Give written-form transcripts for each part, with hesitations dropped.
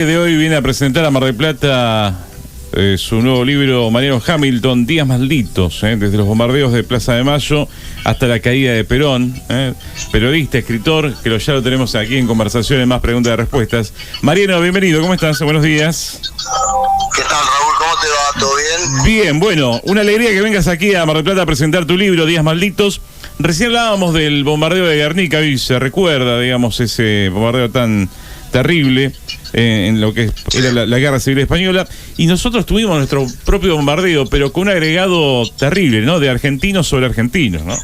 De hoy viene a presentar a Mar del Plata su nuevo libro, Mariano Hamilton, Días Malditos, desde los bombardeos de Plaza de Mayo hasta la caída de Perón. Periodista, escritor, que ya lo tenemos aquí en conversaciones, más preguntas y respuestas. Mariano, bienvenido, ¿cómo estás? Buenos días. ¿Qué tal, Raúl? ¿Cómo te va? ¿Todo bien? Bien, bueno, una alegría que vengas aquí a Mar del Plata a presentar tu libro, Días Malditos. Recién hablábamos del bombardeo de Guernica y se recuerda, digamos, ese bombardeo tan terrible en lo que era la Guerra Civil Española, y nosotros tuvimos nuestro propio bombardeo, pero con un agregado terrible, ¿no? De argentinos sobre argentinos, ¿no?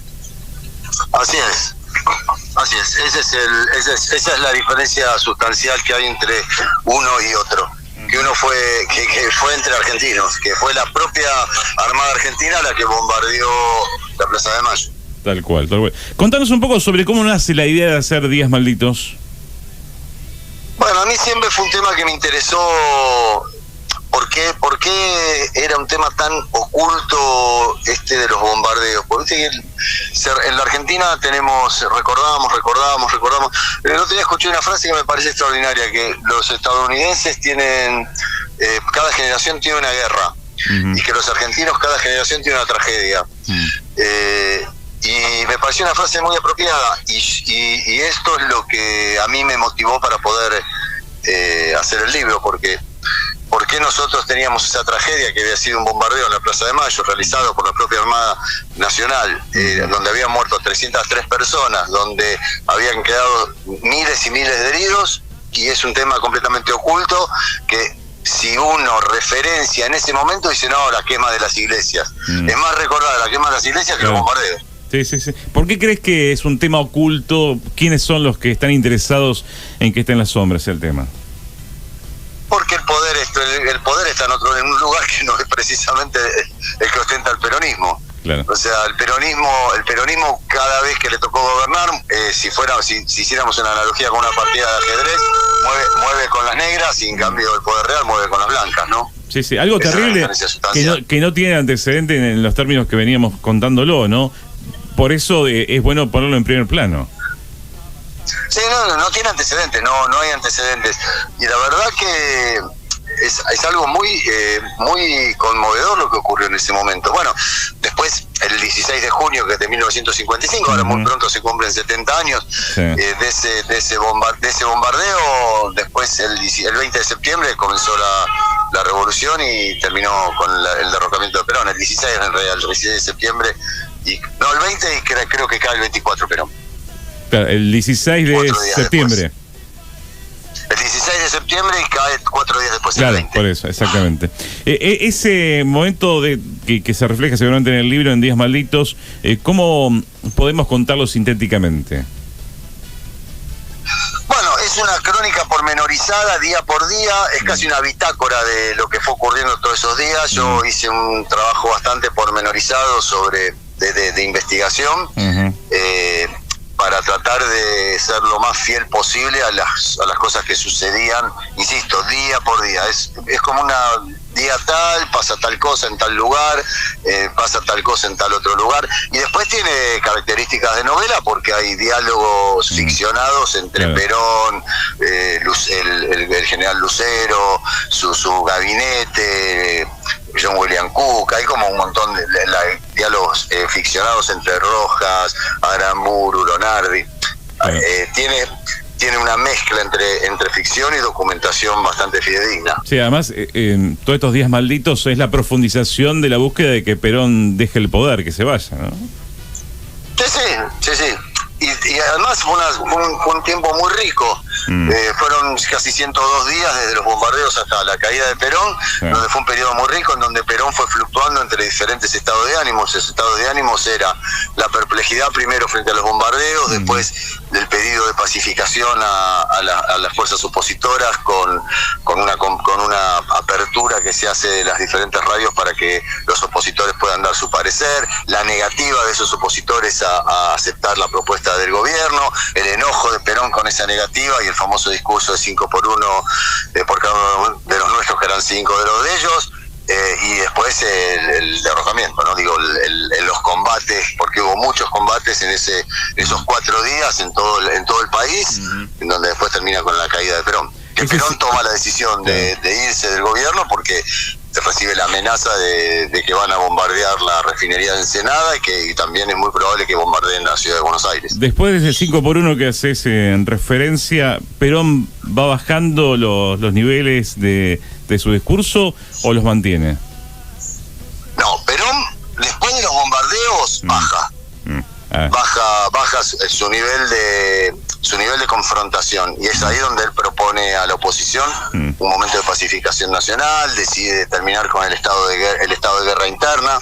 Así es. Así es. Esa es la diferencia sustancial que hay entre uno y otro. Que uno fue entre argentinos, que fue la propia Armada Argentina la que bombardeó la Plaza de Mayo. Tal cual, tal cual. Contanos un poco sobre cómo nace la idea de hacer Días Malditos. Bueno, a mí siempre fue un tema que me interesó. ¿Por qué era un tema tan oculto de los bombardeos? Porque en la Argentina recordamos. El otro día escuché una frase que me parece extraordinaria, que los estadounidenses tienen, cada generación tiene una guerra, y que los argentinos cada generación tiene una tragedia. Y me pareció una frase muy apropiada, y esto es lo que a mí me motivó para poder hacer el libro, porque ¿por qué nosotros teníamos esa tragedia que había sido un bombardeo en la Plaza de Mayo realizado por la propia Armada Nacional, donde habían muerto 303 personas, donde habían quedado miles y miles de heridos, y es un tema completamente oculto que si uno referencia en ese momento dice no, la quema de las iglesias? Es más recordada la quema de las iglesias que los bombardeos. Sí. ¿Por qué crees que es un tema oculto? ¿Quiénes son los que están interesados en que esté en las sombras el tema? Porque el poder está en un lugar que no es precisamente el que ostenta el peronismo. Claro. O sea, el peronismo cada vez que le tocó gobernar, si hiciéramos una analogía con una partida de ajedrez, mueve con las negras, y en cambio el poder real mueve con las blancas, ¿no? Sí, algo terrible que no tiene antecedente en los términos que veníamos contándolo, ¿no? Por eso es bueno ponerlo en primer plano. Sí, no tiene antecedentes, no hay antecedentes. Y la verdad que es algo muy conmovedor lo que ocurrió en ese momento. Bueno, después, el 16 de junio de 1955, ahora muy pronto se cumplen 70 años de ese bombardeo. Después, el 20 de septiembre comenzó la revolución y terminó con el derrocamiento de Perón. El 16 en realidad, el 16 de septiembre. El 20, y creo que cae el 24 Perón. Claro, el 16 de septiembre. Después. El 16 de septiembre y cae 4 días después. Claro, el 20. por eso, exactamente. Ese momento que se refleja seguramente en el libro, en Días Malditos, ¿cómo podemos contarlo sintéticamente? Bueno, es una crónica pormenorizada día por día, es casi una bitácora de lo que fue ocurriendo todos esos días. Yo hice un trabajo bastante pormenorizado de investigación, para tratar de ser lo más fiel posible a las cosas que sucedían, insisto, día por día. Es como una día tal, pasa tal cosa en tal lugar, pasa tal cosa en tal otro lugar, y después tiene características de novela porque hay diálogos ficcionados entre Perón, el general Lucero, su gabinete, John William Cook. Hay como un montón de diálogos ficcionados entre Rojas, Aramburu, Lonardi. Tiene una mezcla entre ficción y documentación bastante fidedigna. Sí, además, todos estos Días Malditos es la profundización de la búsqueda de que Perón deje el poder, que se vaya, ¿no? Sí. Y además fue un tiempo muy rico. Fueron casi 102 días desde los bombardeos hasta la caída de Perón, donde fue un periodo muy rico en donde Perón fue fluctuando entre diferentes estados de ánimos. Esos estados de ánimos era la perplejidad primero frente a los bombardeos, después del pedido de pacificación a las fuerzas opositoras con una apertura que se hace de las diferentes radios para que los opositores puedan dar su parecer, la negativa de esos opositores a aceptar la propuesta del gobierno, el enojo de Perón con esa negativa y el famoso discurso de 5 por 1 por cada uno de los nuestros, que eran 5 de los de ellos. Y después el derrocamiento, ¿no? Digo, los combates, porque hubo muchos combates en esos 4 días en todo el país, en donde después termina con la caída de Perón. que Perón toma la decisión de irse del gobierno porque recibe la amenaza de que van a bombardear la refinería de Ensenada y que también es muy probable que bombardeen la ciudad de Buenos Aires. Después de ese 5x1 que haces en referencia, ¿Perón va bajando los niveles de su discurso o los mantiene? No, Perón después de los bombardeos baja. Baja su nivel de confrontación, y es ahí donde él propone a la oposición un momento de pacificación nacional, decide terminar con el estado de guerra interna,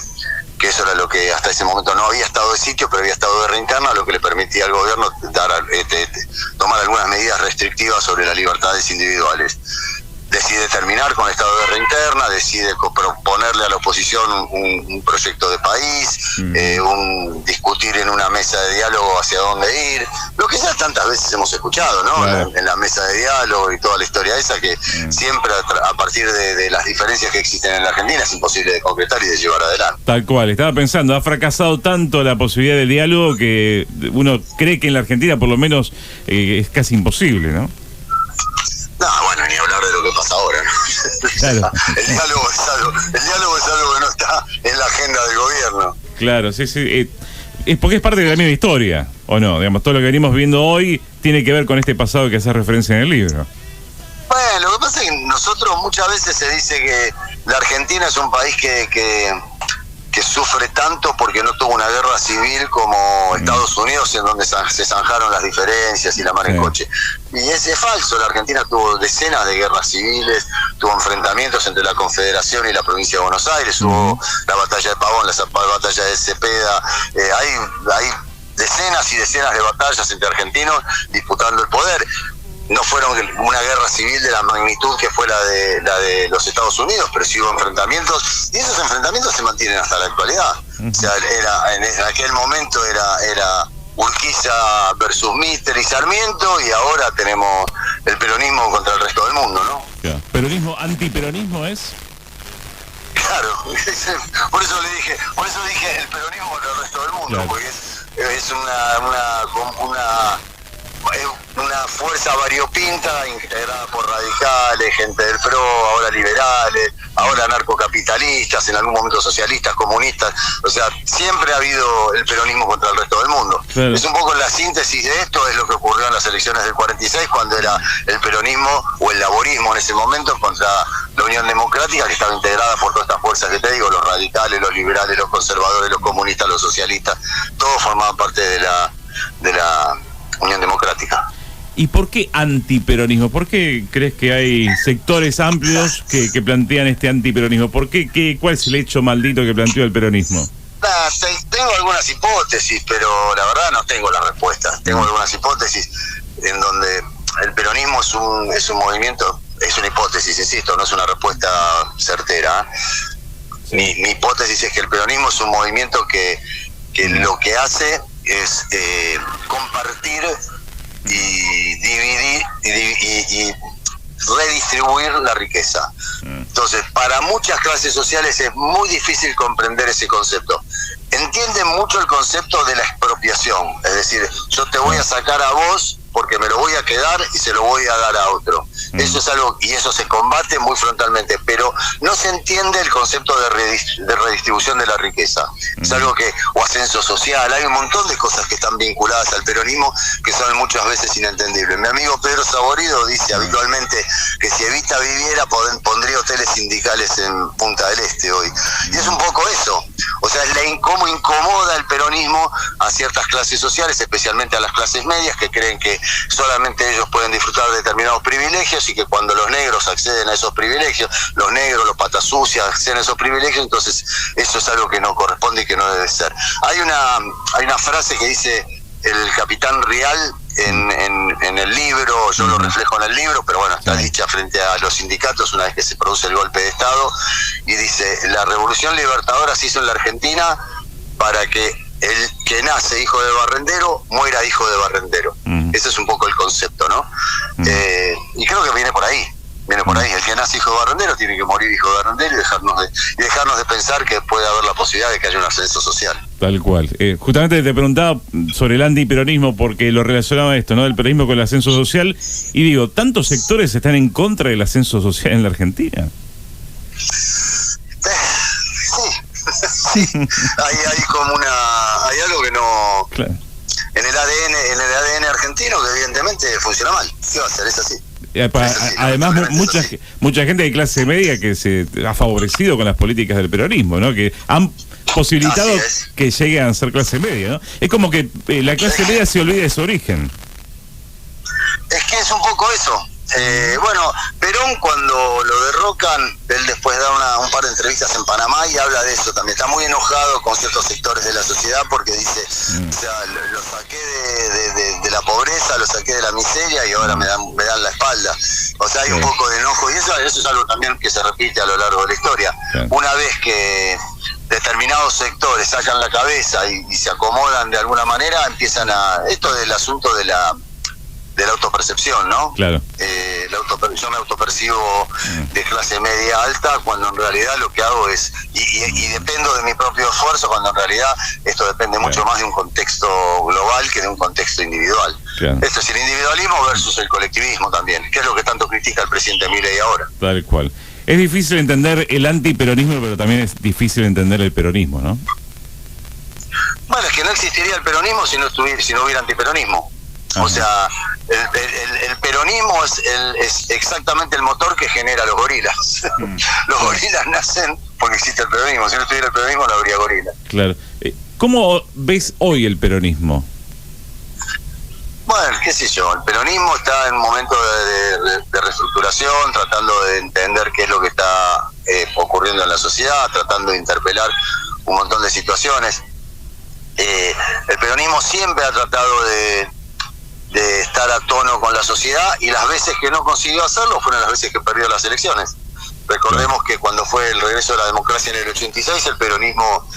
que eso era lo que hasta ese momento no había estado de sitio, pero había estado de guerra interna, lo que le permitía al gobierno tomar algunas medidas restrictivas sobre las libertades individuales. Decide terminar con el estado de guerra interna, decide proponerle a la oposición un proyecto de país, discutir en una mesa de diálogo hacia dónde ir, lo que ya tantas veces hemos escuchado, ¿no? Claro. En la mesa de diálogo y toda la historia esa, que siempre a partir de las diferencias que existen en la Argentina es imposible de concretar y de llevar adelante. Tal cual, estaba pensando, ha fracasado tanto la posibilidad del diálogo que uno cree que en la Argentina por lo menos es casi imposible, ¿no? No, bueno, ni hablar de lo que pasa ahora, ¿no? Claro. El diálogo es algo que no está en la agenda del gobierno. Claro, sí. Es porque es parte de la misma historia, ¿o no? Digamos, todo lo que venimos viendo hoy tiene que ver con este pasado que hace referencia en el libro. Bueno, lo que pasa es que nosotros muchas veces se dice que la Argentina es un país que sufre tanto porque no tuvo una guerra civil como Estados Unidos, en donde se zanjaron las diferencias y la mar en coche. Y es falso, la Argentina tuvo decenas de guerras civiles, tuvo enfrentamientos entre la Confederación y la provincia de Buenos Aires, hubo la batalla de Pavón, la batalla de Cepeda, hay decenas y decenas de batallas entre argentinos disputando el poder. No fueron una guerra civil de la magnitud que fue la de los Estados Unidos, pero sí hubo enfrentamientos, y esos enfrentamientos se mantienen hasta la actualidad. O sea, en aquel momento era Urquiza versus Mitre y Sarmiento, y ahora tenemos el peronismo contra el resto del mundo, ¿no? Yeah. ¿Peronismo, antiperonismo es? Claro, por eso dije el peronismo contra el resto del mundo, claro. Porque es una fuerza variopinta integrada por radicales, gente del PRO, ahora liberales, ahora anarcocapitalistas, en algún momento socialistas, comunistas. O sea, siempre ha habido el peronismo contra el resto del mundo. Claro. Es un poco la síntesis de esto, es lo que ocurrió en las elecciones del 46, cuando era el peronismo o el laborismo en ese momento contra la Unión Democrática, que estaba integrada por todas estas fuerzas que te digo, los radicales, los liberales, los conservadores, los comunistas, los socialistas, todos formaban parte de la Unión Democrática. ¿Y por qué antiperonismo? ¿Por qué crees que hay sectores amplios que plantean este antiperonismo? ¿Por qué? ¿Cuál es el hecho maldito que planteó el peronismo? Tengo algunas hipótesis, pero la verdad no tengo las respuestas. Tengo algunas hipótesis en donde el peronismo es un movimiento, es una hipótesis, insisto, no es una respuesta certera. Sí. Mi hipótesis es que el peronismo es un movimiento que lo que hace es compartir y dividir y redistribuir la riqueza. Entonces, para muchas clases sociales es muy difícil comprender ese concepto. Entienden mucho el concepto de la expropiación, es decir, yo te voy a sacar a vos porque me lo voy a quedar y se lo voy a dar a otro. Eso es algo, y eso se combate muy frontalmente, pero no se entiende el concepto de redistribución de la riqueza. Es algo o ascenso social, hay un montón de cosas que están vinculadas al peronismo que son muchas veces inentendibles. Mi amigo Pedro Saborido dice habitualmente que si Evita viviera pondría hoteles sindicales en Punta del Este hoy. Y es un poco eso. O sea, es cómo incomoda el peronismo a ciertas clases sociales, especialmente a las clases medias, que creen que solamente ellos pueden disfrutar de determinados privilegios, y que cuando los negros acceden a esos privilegios, los negros, los patas sucias acceden a esos privilegios, entonces eso es algo que no corresponde y que no debe ser. Hay una frase que dice el capitán Rial en el libro, yo lo reflejo en el libro, pero bueno, está dicha frente a los sindicatos una vez que se produce el golpe de Estado, y dice: la revolución libertadora se hizo en la Argentina para que el que nace hijo de barrendero muera hijo de barrendero. Ese es un poco el concepto, ¿no? Y creo que viene por ahí. El que nace hijo de barrendero tiene que morir hijo de barrendero, y dejarnos de pensar que puede haber la posibilidad de que haya un ascenso social. Tal cual. Justamente te preguntaba sobre el antiperonismo porque lo relacionaba a esto, ¿no? El peronismo con el ascenso social. Y digo, ¿tantos sectores están en contra del ascenso social en la Argentina? Sí. Hay como hay algo que no... Claro. En el ADN argentino que evidentemente funciona mal. ¿Qué va a hacer? Es así. Además, mucha gente de clase media que se ha favorecido con las políticas del peronismo, ¿no? Que han posibilitado que lleguen a ser clase media, ¿no? Es como que la clase media se olvida de su origen. Es que es un poco eso. Bueno, Perón cuando lo derrocan, él después da un par de entrevistas en Panamá y habla de eso también. Está muy enojado con ciertos sectores de la sociedad porque dice, o sea, lo saqué de la pobreza, lo saqué de la miseria y ahora me dan la espalda. O sea, hay un poco de enojo y eso es algo también que se repite a lo largo de la historia. Una vez que determinados sectores sacan la cabeza y se acomodan de alguna manera, empiezan esto del asunto de la autopercepción, ¿no? Claro. Yo me autopercibo de clase media alta cuando en realidad lo que hago es, y dependo de mi propio esfuerzo, cuando en realidad esto depende mucho más de un contexto global que de un contexto individual. Esto es el individualismo versus el colectivismo también, que es lo que tanto critica el presidente Milei ahora. Tal cual. Es difícil entender el antiperonismo, pero también es difícil entender el peronismo, ¿no? Bueno, es que no existiría el peronismo si no hubiera antiperonismo. O sea, el peronismo es exactamente el motor que genera los gorilas. Los gorilas nacen porque existe el peronismo. Si no estuviera el peronismo, no habría gorilas. Claro. ¿Cómo ves hoy el peronismo? Bueno, qué sé yo, el peronismo está en un momento de reestructuración, tratando de entender qué es lo que está ocurriendo en la sociedad, tratando de interpelar un montón de situaciones. El peronismo siempre ha tratado de estar a tono con la sociedad y las veces que no consiguió hacerlo fueron las veces que perdió las elecciones. Recordemos que cuando fue el regreso de la democracia en el 86, el peronismo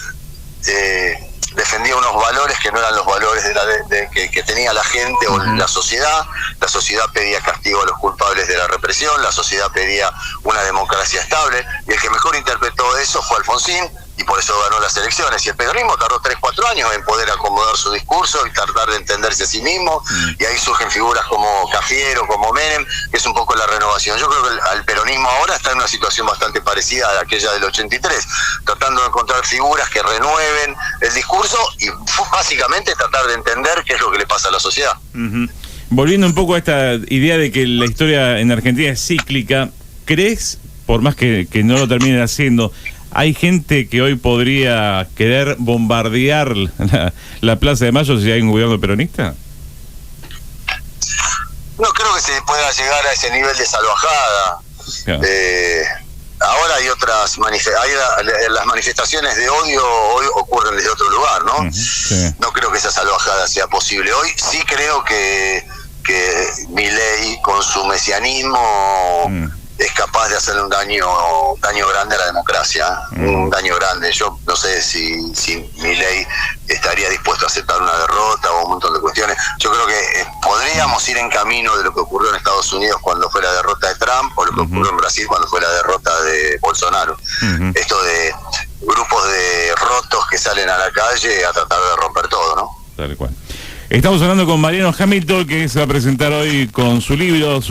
defendía unos valores que no eran los valores que tenía la gente o la sociedad. La sociedad pedía castigo a los culpables de la represión, la sociedad pedía una democracia estable, y el que mejor interpretó eso fue Alfonsín, y por eso ganó las elecciones. Y el peronismo tardó 3-4 años en poder acomodar su discurso y tratar de entenderse a sí mismo, y ahí surgen figuras como Cafiero, como Menem, que es un poco la renovación. Yo creo que el peronismo ahora está en una situación bastante parecida a aquella del 83, tratando de encontrar figuras que renueven el discurso y básicamente tratar de entender qué es lo que le pasa a la sociedad. Volviendo un poco a esta idea de que la historia en Argentina es cíclica, ¿crees, por más que no lo terminen haciendo, hay gente que hoy podría querer bombardear la Plaza de Mayo si hay un gobierno peronista? No creo que se pueda llegar a ese nivel de salvajada. Ahora hay otras las manifestaciones de odio hoy ocurren desde otro lugar, ¿no? No creo que esa salvajada sea posible. Hoy sí creo que Milei con su mesianismo es capaz de hacerle un daño grande a la democracia, un daño grande. Yo no sé si Milei estaría dispuesto a aceptar una derrota o un montón de cuestiones. Yo creo que podríamos ir en camino de lo que ocurrió en Estados Unidos cuando fue la derrota de Trump, o lo que ocurrió en Brasil cuando fue la derrota de Bolsonaro. Esto de grupos de rotos que salen a la calle a tratar de romper todo, ¿no? Tal cual. Estamos hablando con Mariano Hamilton, que se va a presentar hoy con su libro,